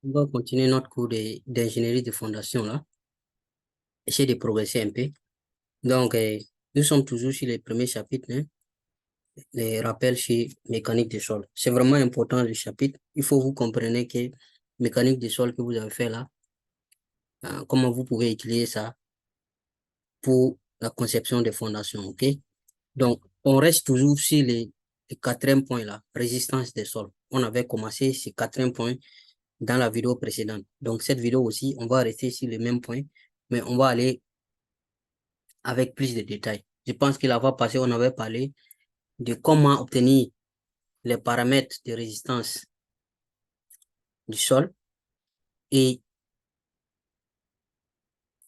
On va continuer notre cours d'ingénierie de fondation là. Essayer de progresser un peu. Donc, nous sommes toujours sur les premiers chapitres, hein, les rappels chez mécanique des sols. C'est vraiment important le chapitre. Il faut que vous compreniez que mécanique des sols que vous avez fait là, comment vous pouvez utiliser ça pour la conception des fondations, ok? Donc, on reste toujours sur les quatrième point là, résistance des sols. On avait commencé ces quatrième point dans la vidéo précédente. Donc, cette vidéo aussi, on va rester sur les mêmes points, mais on va aller avec plus de détails. Je pense que la fois passée, on avait parlé de comment obtenir les paramètres de résistance du sol et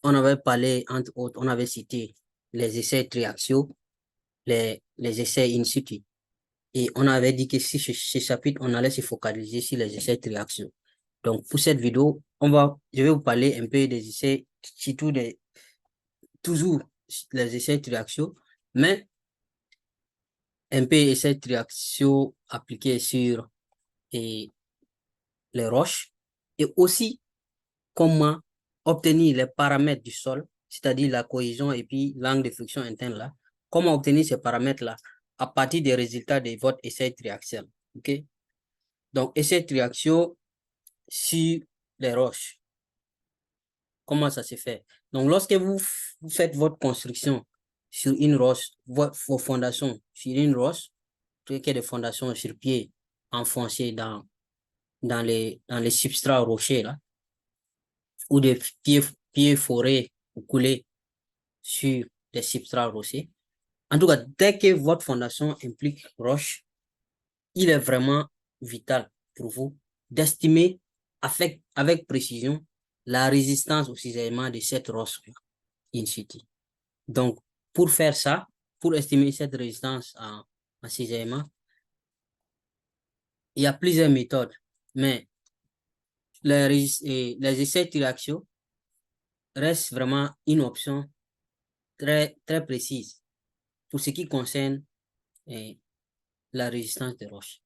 on avait parlé, entre autres, on avait cité les essais triaxiaux, les essais in situ. Et on avait dit que si ce chapitre, on allait se focaliser sur les essais triaxiaux. Donc, pour cette vidéo, je vais vous parler un peu des essais, surtout toujours les essais triaxiaux, mais un peu essais triaxiaux appliqués sur et les roches et aussi comment obtenir les paramètres du sol, c'est-à-dire la cohésion et puis l'angle de friction interne là, comment obtenir ces paramètres-là à partir des résultats de votre essai triaxial. OK? Donc, essai triaxial sur les roches. Comment ça se fait? Donc, lorsque vous faites votre construction sur une roche, vos fondations sur une roche, qu'il y ait des fondations sur pied enfoncées dans les substrats rochers là, ou des pieds forés ou coulés sur des substrats rochers. En tout cas, dès que votre fondation implique roche, il est vraiment vital pour vous d'estimer avec précision la résistance au cisaillement de cette roche in situ. Donc, pour faire ça, pour estimer cette résistance en cisaillement, il y a plusieurs méthodes, mais les essais triaxiaux restent vraiment une option très, très précise pour ce qui concerne la résistance des roches.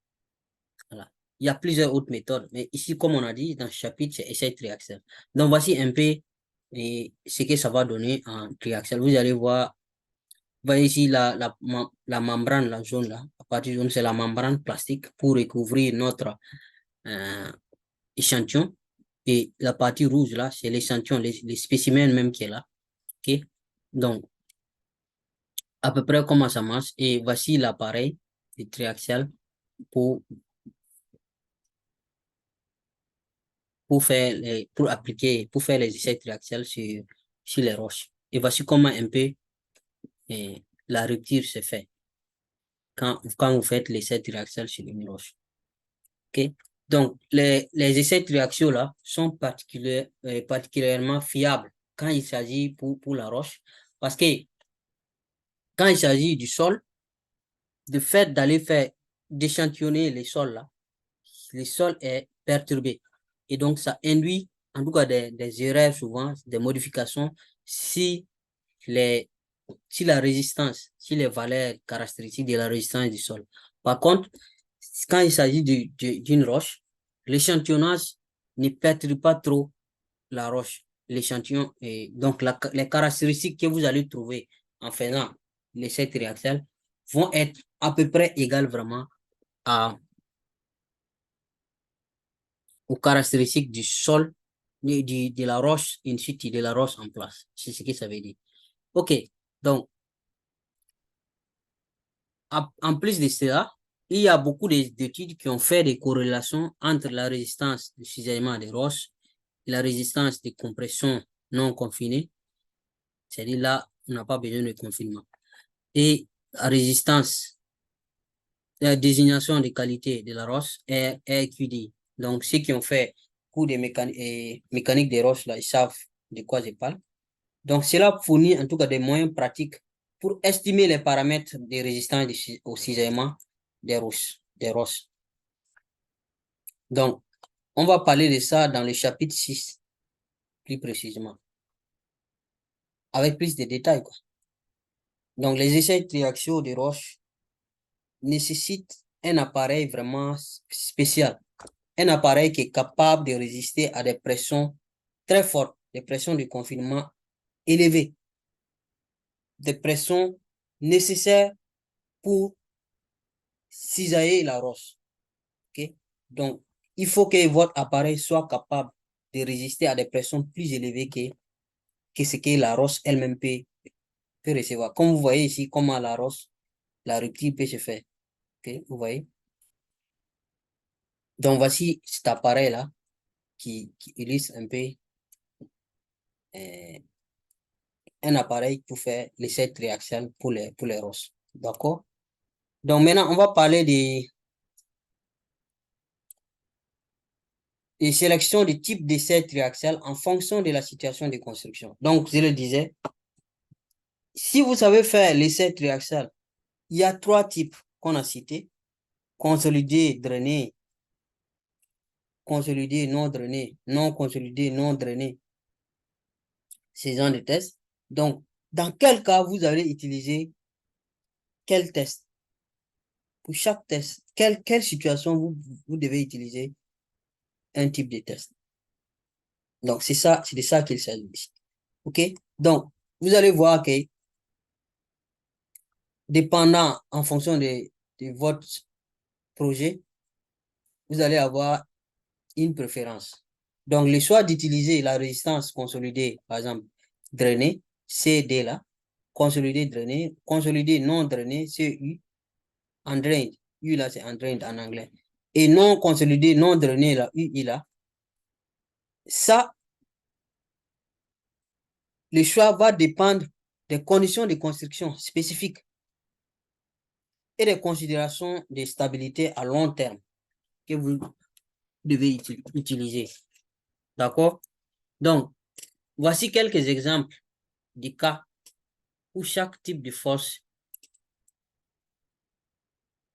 Voilà. Il y a plusieurs autres méthodes, mais ici, comme on a dit, dans ce chapitre, c'est essai triaxial. Donc, voici un peu ce que ça va donner en triaxial. Vous allez voir, voyez ici la membrane, la jaune là, la partie jaune, c'est la membrane plastique pour recouvrir notre euh, échantillon. Et la partie rouge là, c'est l'échantillon, les spécimens même qui est là. OK? Donc, à peu près comment ça marche. Et voici l'appareil triaxial pour pour faire les essais triaxiales sur les roches. Et voici comment un peu la rupture se fait quand vous faites l'essai triaxial sur une roche. OK? Donc, les essais triaxiaux là sont particulièrement fiables quand il s'agit pour la roche parce que quand il s'agit du sol, de fait d'échantillonner les sols là, le sol est perturbé. Et donc, ça induit, en tout cas, des erreurs souvent, des modifications si la résistance, si les valeurs caractéristiques de la résistance du sol. Par contre, quand il s'agit d'une roche, l'échantillonnage ne perturbe pas trop la roche. L'échantillon, et donc les caractéristiques que vous allez trouver en faisant l'essai triaxial vont être à peu près égales vraiment à aux caractéristiques du sol, de la roche in situ, de la roche en place. C'est ce que ça veut dire. OK. Donc, en plus de cela, il y a beaucoup d'études qui ont fait des corrélations entre la résistance du cisaillement des roches et la résistance des compressions non confinées. C'est-à-dire là, on n'a pas besoin de confinement. Et la résistance, la désignation des qualités de la roche est RQD. Donc, ceux qui ont fait cours de mécanique des roches, là, ils savent de quoi je parle. Donc, cela fournit en tout cas des moyens pratiques pour estimer les paramètres de résistance au cisaillement des roches. Donc, on va parler de ça dans le chapitre 6, plus précisément, avec plus de détails, quoi. Donc, les essais triaxiaux des roches nécessitent un appareil vraiment spécial. un appareil qui est capable de résister à des pressions très fortes, des pressions de confinement élevées, des pressions nécessaires pour cisailler la roche. Okay? Donc, il faut que votre appareil soit capable de résister à des pressions plus élevées que ce que la roche elle-même peut recevoir. Comme vous voyez ici, comment la roche, la rupture peut se faire. Okay? Vous voyez? Donc, voici cet appareil-là qui illustre un peu euh, un appareil pour faire l'essai triaxial pour les roches. D'accord? Donc, maintenant, on va parler des sélections de types d'essai triaxial en fonction de la situation de construction. Donc, je le disais, si vous savez faire l'essai triaxial, il y a 3 types qu'on a cités: consolidé, drainé, consolidé, non drainé, non consolidé, non drainé. Ces genre de tests. Donc, dans quel cas vous allez utiliser quel test? Pour chaque test, quelle situation vous devez utiliser un type de test. Donc, c'est de ça qu'il s'agit ici. OK? Donc, vous allez voir que, dépendant en fonction de votre projet, vous allez avoir une préférence. Donc, le choix d'utiliser la résistance consolidée, par exemple, drainée, CD là, consolidé drainé, consolidé non drainé, CU, undrained. U là, c'est undrained en anglais. Et non consolidé, non drainé là, UI là. Ça, le choix va dépendre des conditions de construction spécifiques et des considérations de stabilité à long terme que vous devez utiliser. D'accord? Donc, voici quelques exemples de cas où chaque type de force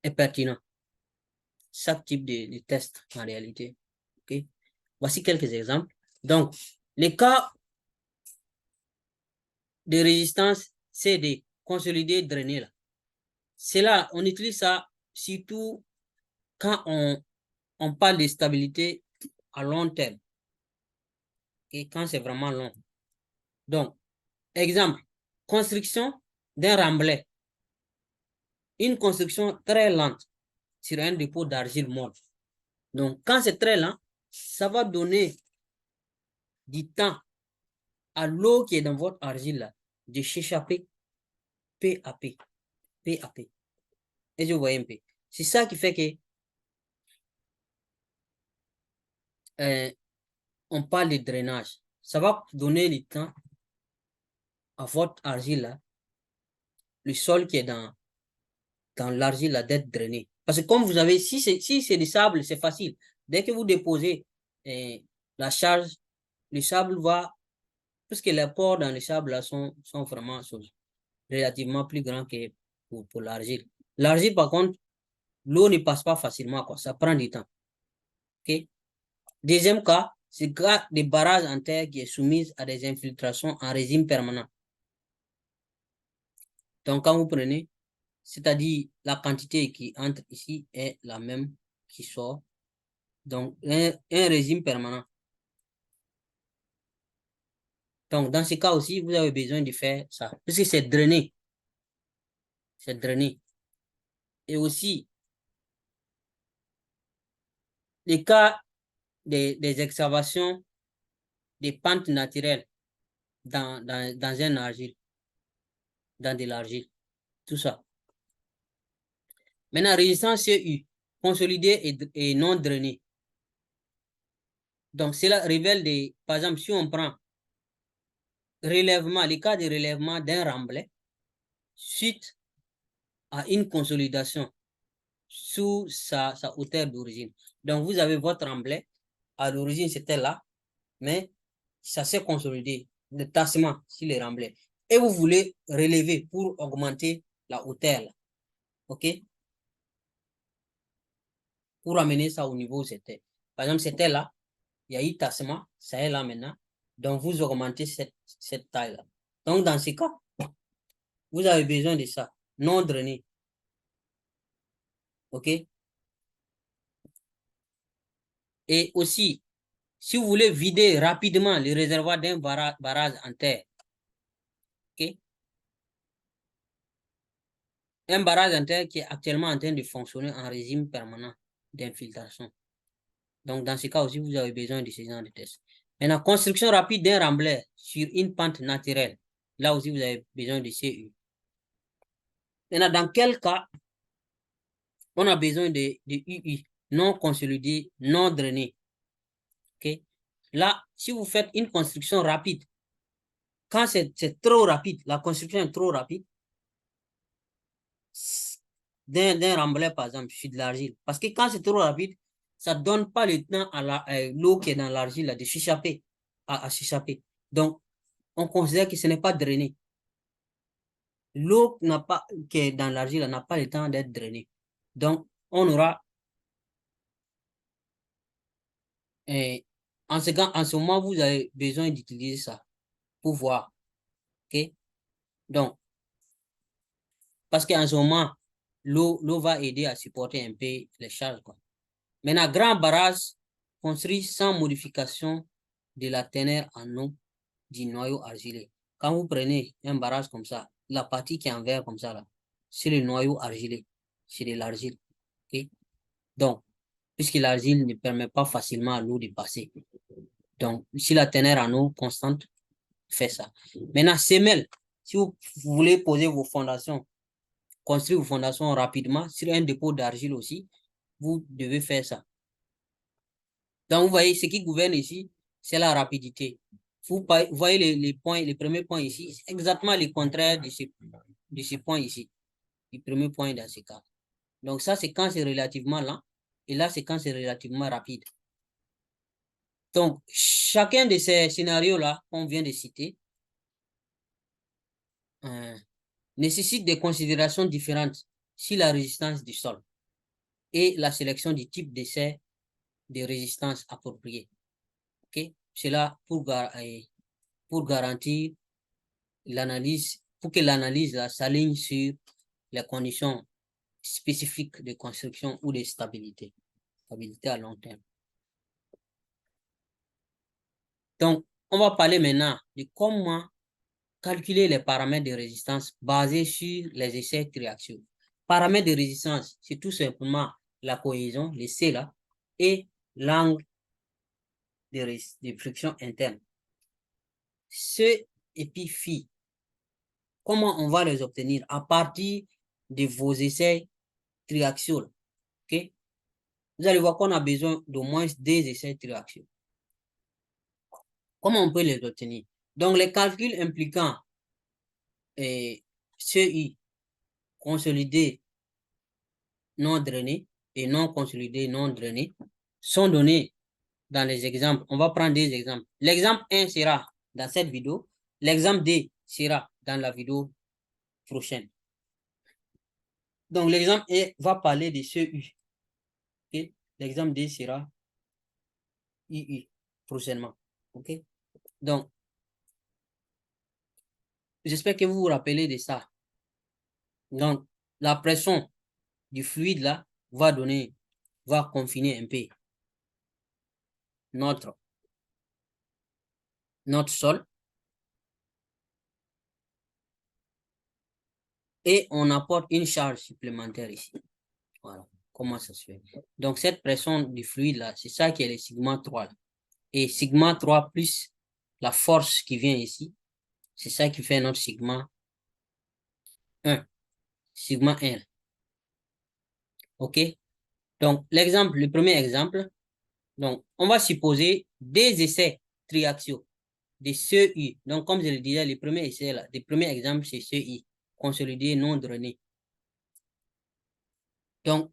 est pertinent. Chaque type de test en réalité. Okay? Voici quelques exemples. Donc, les cas de résistance CD, consolidé, drainé, là. C'est là, on utilise ça surtout quand on parle de stabilité à long terme et quand c'est vraiment long. Donc, exemple, construction d'un remblai. Une construction très lente sur un dépôt d'argile molle. Donc, quand c'est très lent, ça va donner du temps à l'eau qui est dans votre argile là, de s'échapper peu à peu, peu à peu. Et je vois un peu. C'est ça qui fait que on parle de drainage. Ça va donner le temps à votre argile là, le sol qui est dans l'argile là, d'être drainé. Parce que comme vous avez, si c'est du sable, c'est facile. Dès que vous déposez la charge, le sable va, parce que les pores dans le sable là sont vraiment relativement plus grands que pour l'argile. L'argile, par contre, l'eau ne passe pas facilement, quoi. Ça prend du temps. OK? Deuxième cas, c'est le cas des barrages en terre qui est soumise à des infiltrations en régime permanent. Donc, quand vous prenez, c'est-à-dire la quantité qui entre ici est la même qui sort. Donc, un régime permanent. Donc, dans ce cas aussi, vous avez besoin de faire ça. Parce que c'est drainé. C'est drainé. Et aussi, les cas des excavations des pentes naturelles dans un argile, dans de l'argile. Tout ça. Maintenant, résistance CU, consolidée et non drainée. Donc, cela révèle des, par exemple, si on prend relèvement, les cas de relèvement d'un remblai suite à une consolidation sous sa hauteur d'origine. Donc, vous avez votre remblai, à l'origine c'était là, mais ça s'est consolidé, le tassement sur les remblais. Et vous voulez relever pour augmenter la hauteur, là. OK? Pour amener ça au niveau où c'était. Par exemple, c'était là, il y a eu tassement, ça est là maintenant. Donc, vous augmentez cette taille-là. Donc, dans ce cas, vous avez besoin de ça, non drainé. OK? Et aussi, si vous voulez vider rapidement le réservoir d'un barrage en terre, ok? Un barrage en terre qui est actuellement en train de fonctionner en régime permanent d'infiltration. Donc, dans ce cas aussi, vous avez besoin de ce genre de test. Maintenant, construction rapide d'un remblai sur une pente naturelle. Là aussi, vous avez besoin de CU. Maintenant, dans quel cas on a besoin de UI, non consolidé, non drainé? Ok? Là, si vous faites une construction rapide, quand c'est trop rapide, la construction est trop rapide, d'un remblai, par exemple, sur de l'argile. Parce que quand c'est trop rapide, ça ne donne pas le temps à l'eau qui est dans l'argile de s'échapper, à s'échapper. Donc, on considère que ce n'est pas drainé. L'eau qui est dans l'argile n'a pas le temps d'être drainée. Donc, on aura, en ce moment, vous avez besoin d'utiliser ça pour voir. OK? Donc, parce qu'en ce moment, l'eau va aider à supporter un peu les charges, quoi. Maintenant, grand barrage construit sans modification de la teneur en eau du noyau argilé. Quand vous prenez un barrage comme ça, la partie qui est en vert comme ça, là, c'est le noyau argilé. C'est de l'argile. OK? Donc, puisque l'argile ne permet pas facilement à l'eau de passer. Donc, si la teneur en eau constante, fait ça. Maintenant, semelle, si vous voulez poser vos fondations, construire vos fondations rapidement sur un dépôt d'argile aussi, vous devez faire ça. Donc, vous voyez, ce qui gouverne ici, c'est la rapidité. Vous voyez les points, les premiers points ici, c'est exactement le contraire de ce point ici. Le premier point dans ce cas. Donc, ça, c'est quand c'est relativement lent. Et là, c'est quand c'est relativement rapide. Donc, chacun de ces scénarios-là qu'on vient de citer nécessite des considérations différentes sur la résistance du sol et la sélection du type d'essai de résistance approprié. Okay? C'est là pour garantir l'analyse, pour que l'analyse s'aligne sur les conditions spécifiques de construction ou de stabilité à long terme. Donc, on va parler maintenant de comment calculer les paramètres de résistance basés sur les essais triaxiaux. Paramètres de résistance, c'est tout simplement la cohésion, le C là, et l'angle de friction interne. Ce et puis phi, comment on va les obtenir? À partir de vos essais triaxiaux. Okay? Vous allez voir qu'on a besoin d'au moins des essais triaxiaux. Comment on peut les obtenir? Donc, les calculs impliquant CI consolidé non drainé et non consolidé non drainé sont donnés dans les exemples. On va prendre des exemples. L'exemple 1 sera dans cette vidéo. L'exemple 2 sera dans la vidéo prochaine. Donc, l'exemple 1 va parler de CU. Okay? L'exemple 2 sera II prochainement. OK? Donc, j'espère que vous vous rappelez de ça. Donc, la pression du fluide là va confiner un peu notre sol et on apporte une charge supplémentaire ici. Voilà, comment ça se fait. Donc, cette pression du fluide là, c'est ça qui est le sigma 3 là. Et sigma 3 plus la force qui vient ici, c'est ça qui fait notre sigma 1. Sigma 1. OK? Donc, le premier exemple, donc, on va supposer des essais triaxiaux de CEI. Donc, comme je le disais, le premier essai, là, le premier exemple, c'est CEI, consolidé non drainé. Donc,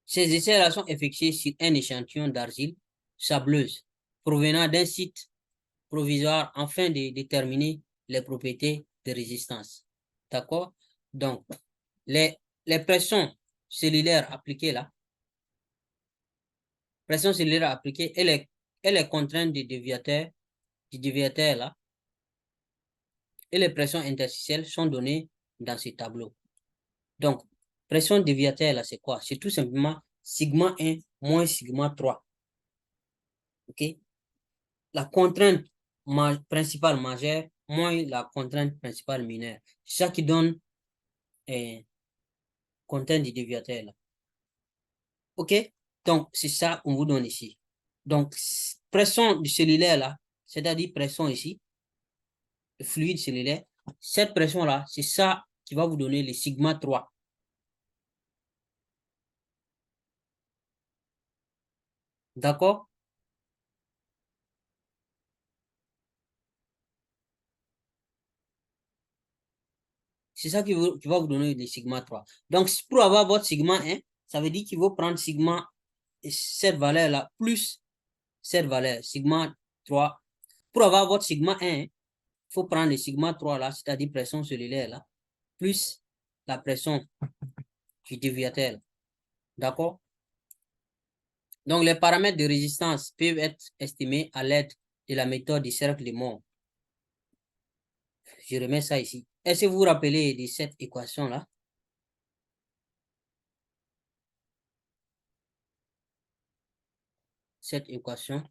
ces essais-là sont effectués sur un échantillon d'argile sableuse provenant d'un site provisoire afin de déterminer les propriétés de résistance. D'accord? Donc, les pressions cellulaires appliquées là, pression cellulaire appliquée et les contraintes du déviateur là, et les pressions interstitielles sont données dans ce tableau. Donc, pression déviateur là, c'est quoi? C'est tout simplement sigma 1 moins sigma 3. OK? La contrainte principale majeure moins la contrainte principale mineure. C'est ça qui donne contrainte du déviateur là. OK? Donc, c'est ça qu'on vous donne ici. Donc, pression du cellulaire là, c'est-à-dire pression ici, le fluide cellulaire, cette pression-là, c'est ça qui va vous donner le sigma 3. D'accord? C'est ça qui va vous donner le sigma 3. Donc, pour avoir votre sigma 1, ça veut dire qu'il faut prendre sigma, cette valeur-là, plus cette valeur, sigma 3. Pour avoir votre sigma 1, il faut prendre le sigma 3 là, c'est-à-dire pression cellulaire là, plus la pression du déviateur. D'accord? Donc, les paramètres de résistance peuvent être estimés à l'aide de la méthode du cercle de Moore. Je remets ça ici. Est-ce que vous vous rappelez de cette équation-là? Cette équation.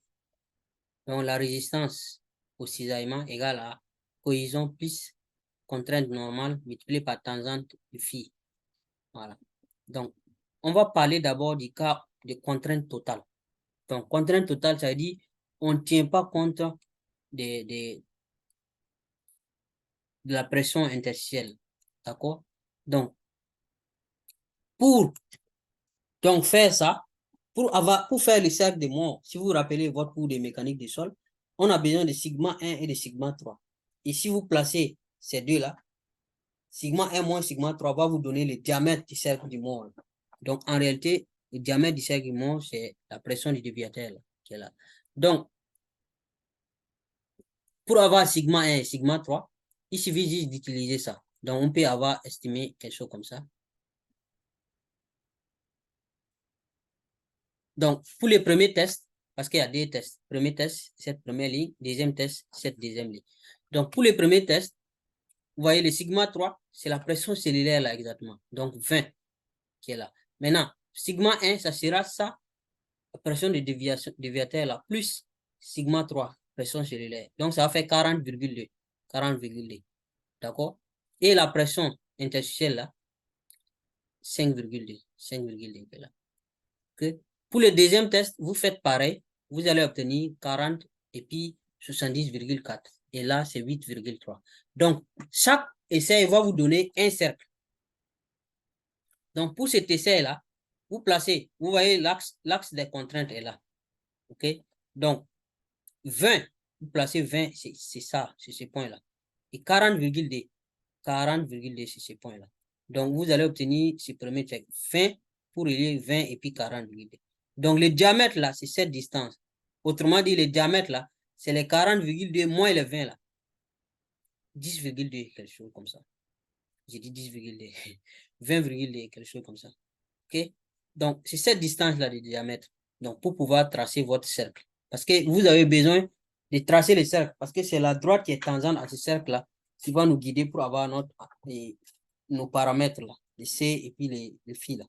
Donc, la résistance au cisaillement égale à cohésion plus contrainte normale multipliée par tangente de phi. Voilà. Donc, on va parler d'abord du cas de contrainte totale. Donc, contrainte totale, ça veut dire on ne tient pas compte de la pression interstitielle. D'accord? Donc, pour faire ça, pour faire le cercle de Moore, si vous vous rappelez votre cours de mécanique du sol, on a besoin de sigma 1 et de sigma 3. Et si vous placez ces deux-là, sigma 1 moins sigma 3 va vous donner le diamètre du cercle du Moore. Donc, en réalité, le diamètre du cercle du Moore, c'est la pression du déviateur là, qui est là. Donc, pour avoir sigma 1 et sigma 3, il suffit juste d'utiliser ça. Donc, on peut avoir estimé quelque chose comme ça. Donc, pour les premiers tests, parce qu'il y a des tests. Premier test, cette première ligne. Deuxième test, cette deuxième ligne. Donc, pour les premiers tests, vous voyez le sigma 3, c'est la pression cellulaire là exactement. Donc, 20 qui est là. Maintenant, sigma 1, ça sera ça, la pression de déviateur là, plus sigma 3, pression cellulaire. Donc, ça va faire 40,2. 40,2. D'accord? Et la pression interstitielle là, 5,2. 5,2 là. Okay? Pour le deuxième test, vous faites pareil. Vous allez obtenir 40 et puis 70,4. Et là, c'est 8,3. Donc, chaque essai va vous donner un cercle. Donc, pour cet essai-là, vous placez, vous voyez, l'axe des contraintes est là. OK? Donc, 20, vous placez 20, c'est ça, c'est ce point-là. Et 40,2, 40,2, c'est ce point-là. Donc, vous allez obtenir ce premier cercle. 20 pour relier 20 et puis 40,2. Donc, le diamètre là, c'est cette distance. Autrement dit, le diamètre là, c'est les 40,2 moins les 20 là. 10,2, quelque chose comme ça. J'ai dit 10,2. 20,2, quelque chose comme ça. OK? Donc, c'est cette distance-là de diamètre. Donc, pour pouvoir tracer votre cercle. Parce que vous avez besoin de tracer le cercle. Parce que c'est la droite qui est tangente à ce cercle-là qui va nous guider pour avoir nos paramètres là. Les C et puis les phi là.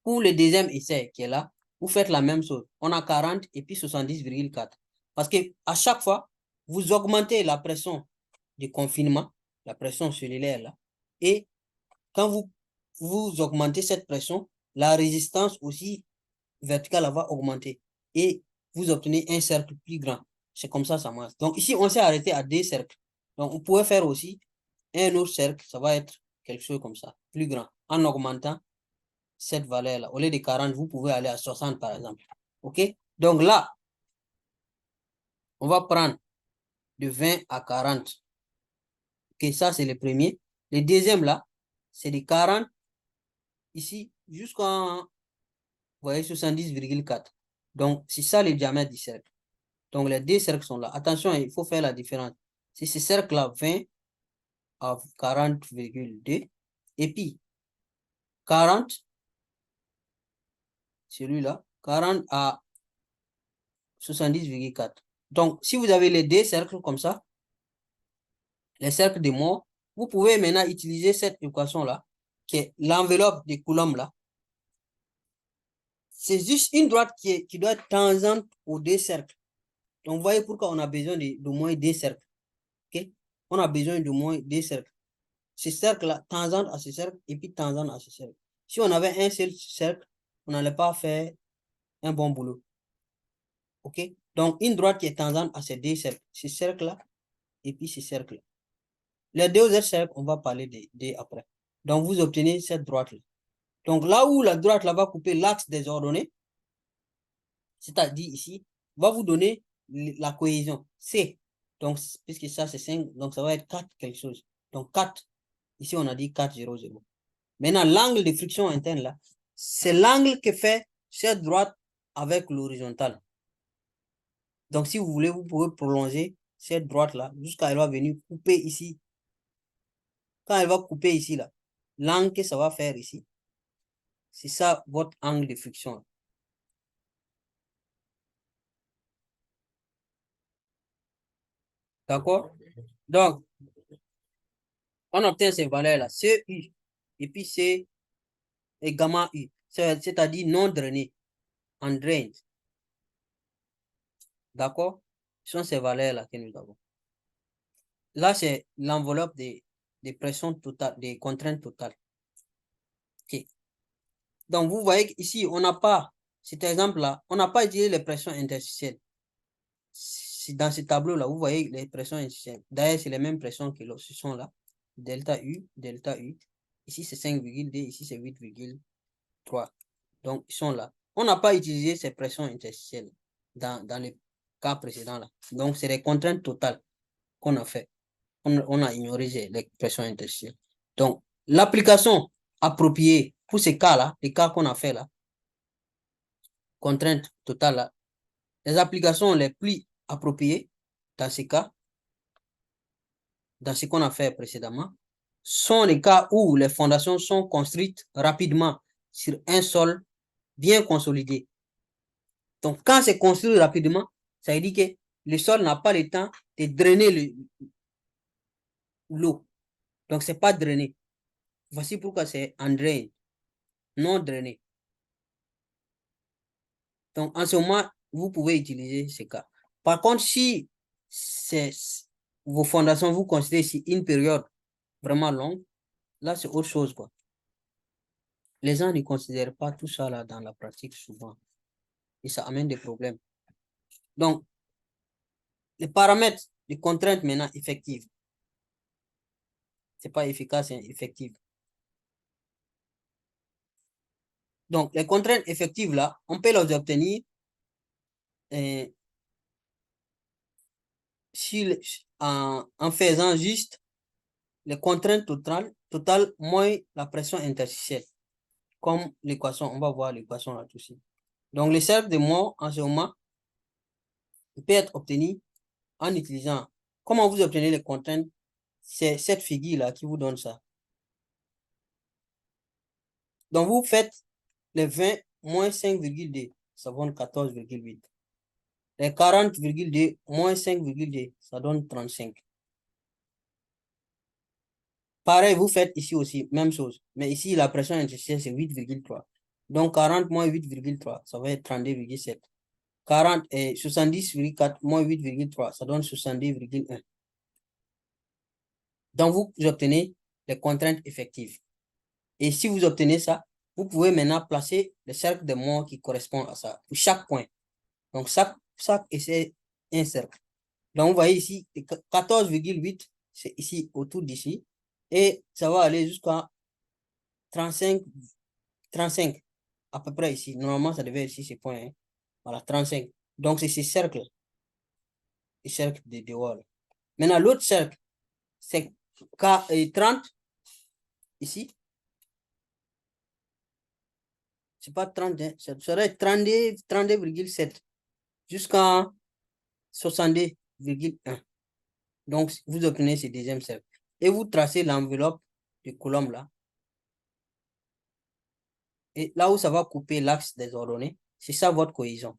Pour le deuxième essai qui est là, vous faites la même chose. On a 40 et puis 70,4. Parce que à chaque fois, vous augmentez la pression de confinement, la pression cellulaire là. Et quand vous augmentez cette pression, la résistance aussi verticale va augmenter. Et vous obtenez un cercle plus grand. C'est comme ça marche. Donc ici, on s'est arrêté à 2 cercles. Donc on pourrait faire aussi un autre cercle. Ça va être quelque chose comme ça, plus grand. En augmentant cette valeur-là. Au lieu de 40, vous pouvez aller à 60 par exemple. OK? Donc là, on va prendre de 20 à 40. OK, ça c'est le premier. Le deuxième là, c'est de 40 ici jusqu'à, vous voyez, 70,4. Donc, c'est ça le diamètre du cercle. Donc, les deux cercles sont là. Attention, il faut faire la différence. C'est ce cercle-là, 20 à 40,2. Et puis, 40, celui-là, 40 à 70,4. Donc, si vous avez les deux cercles comme ça, les cercles de Moore, vous pouvez maintenant utiliser cette équation-là, qui est l'enveloppe de Coulomb là. c'est juste une droite qui doit être tangente aux deux cercles. Donc, vous voyez pourquoi on a besoin d'au moins deux cercles. OK? On a besoin d'au moins deux cercles. Ce cercle-là, tangente à ce cercle, et puis tangente à ce cercle. Si on avait un seul cercle, on n'allait pas faire un bon boulot. OK? Donc, une droite qui est tangente à ces deux cercles. Ce cercle-là, et puis ce cercle-là. Les deux autres cercles, on va parler des après. Donc, vous obtenez cette droite-là. Donc, là où la droite là va couper l'axe des ordonnées, c'est-à-dire ici, va vous donner la cohésion C. Donc, puisque ça, c'est 5, donc ça va être 4 quelque chose. Donc, 4. Ici, on a dit 4, 0, 0. Maintenant, l'angle de friction interne, là, c'est l'angle que fait cette droite avec l'horizontale. Donc, si vous voulez, vous pouvez prolonger cette droite-là jusqu'à elle va venir couper ici. Quand elle va couper ici, là, l'angle que ça va faire ici, c'est ça votre angle de friction. D'accord? Donc, on obtient ces valeurs-là, CU, et puis C et gamma U, c'est-à-dire non drainé, undrained. D'accord? Ce sont ces valeurs-là que nous avons. Là, c'est l'enveloppe des pressions totales, des contraintes totales. OK. Donc, vous voyez qu'ici, on n'a pas, cet exemple-là, on n'a pas utilisé les pressions interstitielles. Dans ce tableau-là, vous voyez les pressions interstitielles. D'ailleurs, c'est les mêmes pressions que ce sont là. Delta U, delta U. Ici, c'est 5,2, ici, c'est 8,3. Donc, ils sont là. On n'a pas utilisé ces pressions interstitielles dans les cas précédents là. Donc, c'est les contraintes totales qu'on a fait. On a ignoré les pressions interstitielles. Donc, l'application appropriée pour ces cas-là, les cas qu'on a fait là, contraintes totales là, les applications les plus appropriées dans ces cas, dans ce qu'on a fait précédemment, sont les cas où les fondations sont construites rapidement sur un sol bien consolidé. Donc, quand c'est construit rapidement, ça veut dire que le sol n'a pas le temps de drainer l'eau. Donc, ce n'est pas drainé. Voici pourquoi c'est undrained, non drainé. Donc, en ce moment, vous pouvez utiliser ce cas. Par contre, si vos fondations, vous considérez ici une période vraiment longue, là, c'est autre chose, quoi. Les gens ne considèrent pas tout ça là dans la pratique souvent. Et ça amène des problèmes. Donc, les paramètres de contraintes maintenant effectives. C'est pas efficace, c'est effectif. Donc, les contraintes effectives là, on peut les obtenir en faisant juste les contraintes totales moins la pression interstitielle. Comme l'équation, on va voir l'équation là tout de suite. Donc, le cercle de Moore en ce moment peut être obtenu en utilisant. Comment vous obtenez les contraintes? C'est cette figure-là qui vous donne ça. Donc, vous faites les 20 moins 5,2, ça donne 14,8. Les 40,2 moins 5,2, ça donne 35. Pareil, vous faites ici aussi, même chose. Mais ici, la pression interstitielle, c'est 8,3. Donc, 40 moins 8,3, ça va être 32,7. 40 et 70,4 moins 8,3, ça donne 62,1. Donc, vous obtenez les contraintes effectives. Et si vous obtenez ça, vous pouvez maintenant placer le cercle de Moore qui correspond à ça, pour chaque point. Donc, chaque essai un cercle. Donc, vous voyez ici, 14,8, c'est ici, autour d'ici. Et ça va aller jusqu'à 35, 35, à peu près ici. Normalement, ça devait être ici, ces points. Hein. Voilà, 35. Donc, c'est ces cercles. Les cercles de dehors. Maintenant, l'autre cercle, c'est 30, ici. C'est pas 30, hein, ça serait 32,7 jusqu'à 62,1. Donc, vous obtenez ce deuxième cercle. Et vous tracez l'enveloppe de colonne là. Et là où ça va couper l'axe des ordonnées, c'est ça votre cohésion.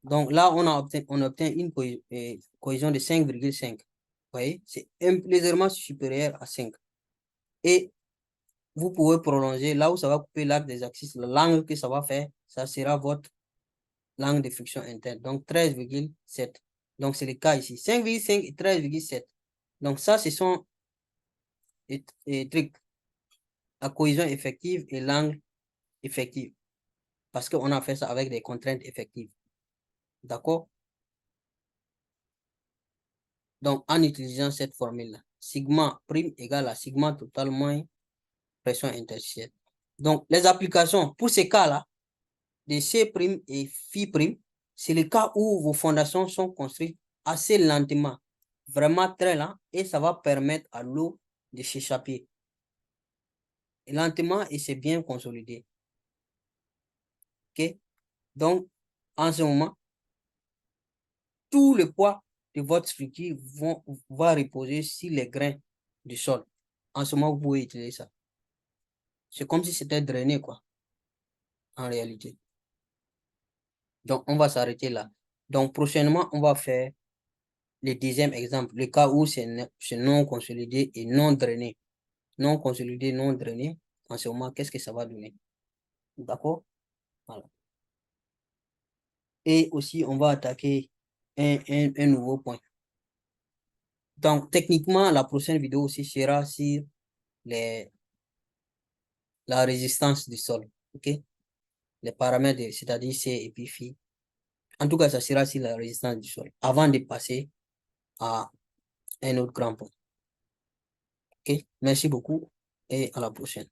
Donc là, on obtient une cohésion de 5,5. Vous voyez, c'est légèrement supérieur à 5. Et vous pouvez prolonger là où ça va couper l'arc des axes. L'angle que ça va faire, ça sera votre l'angle de friction interne. Donc 13,7. Donc c'est le cas ici. 5,5 et 13,7. Donc ça, ce sont les trucs. La cohésion effective et l'angle effectif. Parce qu'on a fait ça avec des contraintes effectives. D'accord? Donc, en utilisant cette formule-là, sigma prime égale à sigma total moins pression interstitielle. Donc, les applications pour ces cas-là, de C' et Φ', c'est le cas où vos fondations sont construites assez lentement, vraiment très lent, et ça va permettre à l'eau de s'échapper. Lentement, et c'est bien consolidé. OK? Donc, en ce moment, tout le poids de votre structure va reposer sur les grains du sol. En ce moment, vous pouvez utiliser ça. C'est comme si c'était drainé, quoi, en réalité. Donc, on va s'arrêter là. Donc, prochainement, on va faire le deuxième exemple, le cas où c'est non consolidé et non drainé. Non consolidé, non drainé. En ce moment, qu'est-ce que ça va donner? D'accord? Voilà. Et aussi, on va attaquer un nouveau point. Donc, techniquement, la prochaine vidéo aussi sera sur la résistance du sol. OK? Les paramètres, c'est-à-dire C et puis Φ. En tout cas, ça sera sur la résistance du sol avant de passer à un autre grand point. OK? Merci beaucoup et à la prochaine.